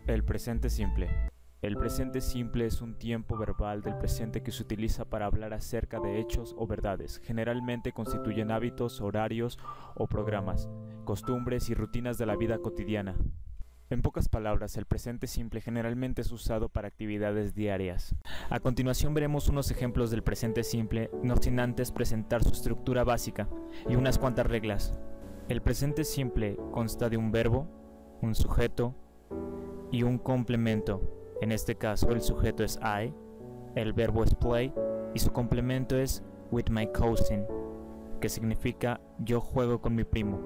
El presente simple. El presente simple es un tiempo verbal del presente que se utiliza para hablar acerca de hechos o verdades. Generalmente constituyen hábitos, horarios o programas, costumbres y rutinas de la vida cotidiana. En pocas palabras, el presente simple generalmente es usado para actividades diarias. A continuación veremos unos ejemplos del presente simple, no sin antes presentar su estructura básica y unas cuantas reglas. El presente simple consta de un verbo, un sujeto y un complemento. En este caso el sujeto es I, el verbo es play y su complemento es with my cousin, que significa yo juego con mi primo.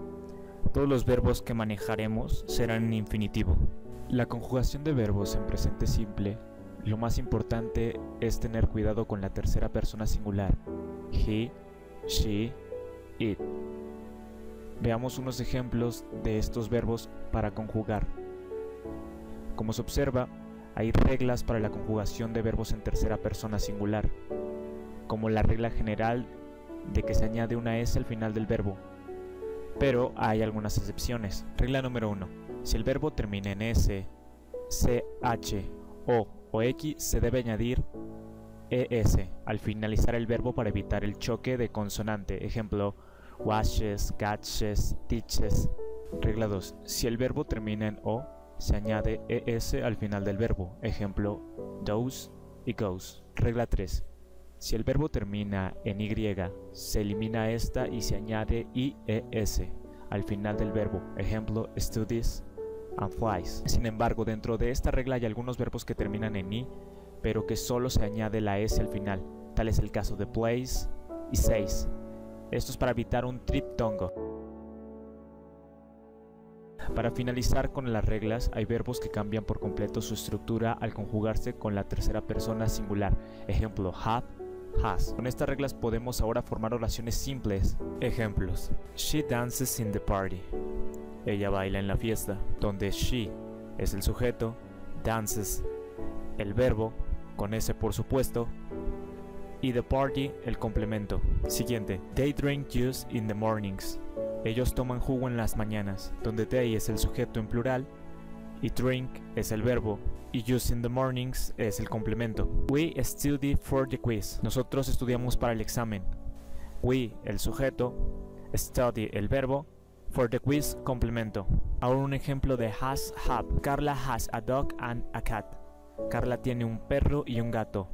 Todos los verbos que manejaremos serán en infinitivo. La conjugación de verbos en presente simple, lo más importante es tener cuidado con la tercera persona singular, he, she, it. Veamos unos ejemplos de estos verbos para conjugar. Como se observa, hay reglas para la conjugación de verbos en tercera persona singular, como la regla general de que se añade una S al final del verbo, pero hay algunas excepciones. Regla número 1. Si el verbo termina en S, CH, o X, se debe añadir ES al finalizar el verbo para evitar el choque de consonante. Ejemplo, washes, catches, teaches. Regla 2. Si el verbo termina en O, se añade ES al final del verbo. Ejemplo, does y goes. Regla 3. Si el verbo termina en Y, se elimina esta y se añade IES al final del verbo. Ejemplo, studies and flies. Sin embargo, dentro de esta regla hay algunos verbos que terminan en I, pero que solo se añade la S al final. Tal es el caso de plays y says. Esto es para evitar un triptongo. Para finalizar con las reglas, hay verbos que cambian por completo su estructura al conjugarse con la tercera persona singular. Ejemplo, have, has. Con estas reglas podemos ahora formar oraciones simples. Ejemplos: she dances in the party. Ella baila en la fiesta, donde she es el sujeto, dances el verbo, con S por supuesto, y the party el complemento. Siguiente: they drink juice in the mornings. Ellos toman jugo en las mañanas, donde they es el sujeto en plural y drink es el verbo y juice in the mornings es el complemento. We study for the quiz. Nosotros estudiamos para el examen. We el sujeto, study el verbo, for the quiz complemento. Ahora un ejemplo de has, have. Carla has a dog and a cat. Carla tiene un perro y un gato.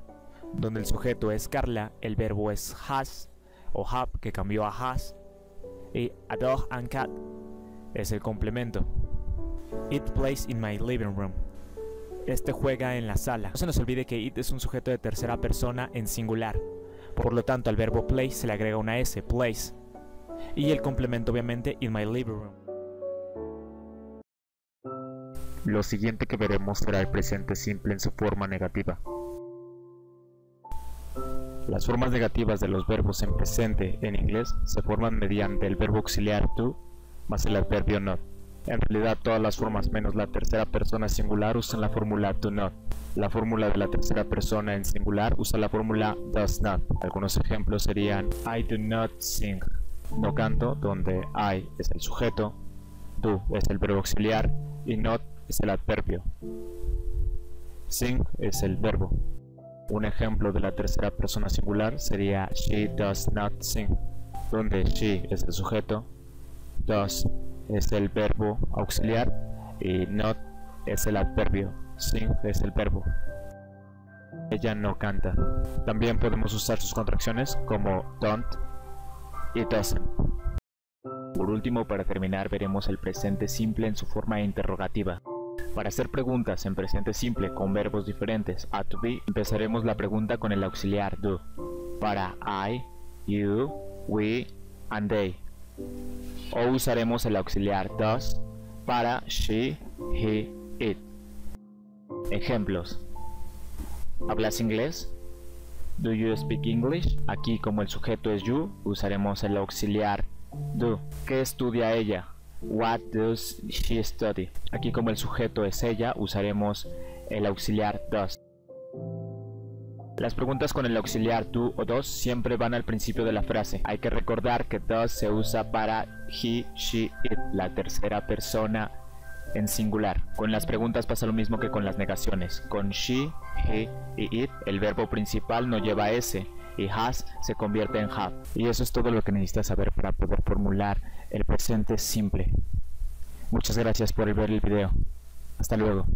Donde el sujeto es Carla, el verbo es has o have, que cambió a has, y a dog and cat es el complemento. It plays in my living room. Este juega en la sala. No se nos olvide que it es un sujeto de tercera persona en singular. Por lo tanto, al verbo play se le agrega una S, plays. Y el complemento obviamente in my living room. Lo siguiente que veremos será el presente simple en su forma negativa. Las formas negativas de los verbos en presente en inglés se forman mediante el verbo auxiliar to más el adverbio not. En realidad todas las formas menos la tercera persona singular usan la fórmula do not. La fórmula de la tercera persona en singular usa la fórmula does not. Algunos ejemplos serían I do not sing. No canto, donde I es el sujeto, do es el verbo auxiliar y not es el adverbio. Sing es el verbo. Un ejemplo de la tercera persona singular sería she does not sing, donde she es el sujeto, does es el verbo auxiliar y not es el adverbio, sing es el verbo. Ella no canta. También podemos usar sus contracciones como don't y doesn't. Por último, para terminar, veremos el presente simple en su forma interrogativa. Para hacer preguntas en presente simple con verbos diferentes a to be, empezaremos la pregunta con el auxiliar do. Para I, you, we and they. O usaremos el auxiliar does para she, he, it. Ejemplos: ¿hablas inglés? Do you speak English? Aquí, como el sujeto es you, usaremos el auxiliar do. ¿Qué estudia ella? What does she study? Aquí, como el sujeto es ella, usaremos el auxiliar does. Las preguntas con el auxiliar do o does siempre van al principio de la frase. Hay que recordar que does se usa para he, she, it, la tercera persona en singular. Con las preguntas pasa lo mismo que con las negaciones. Con she, he y it, el verbo principal no lleva s y has se convierte en have. Y eso es todo lo que necesitas saber para poder formular el presente simple. Muchas gracias por ver el video. Hasta luego.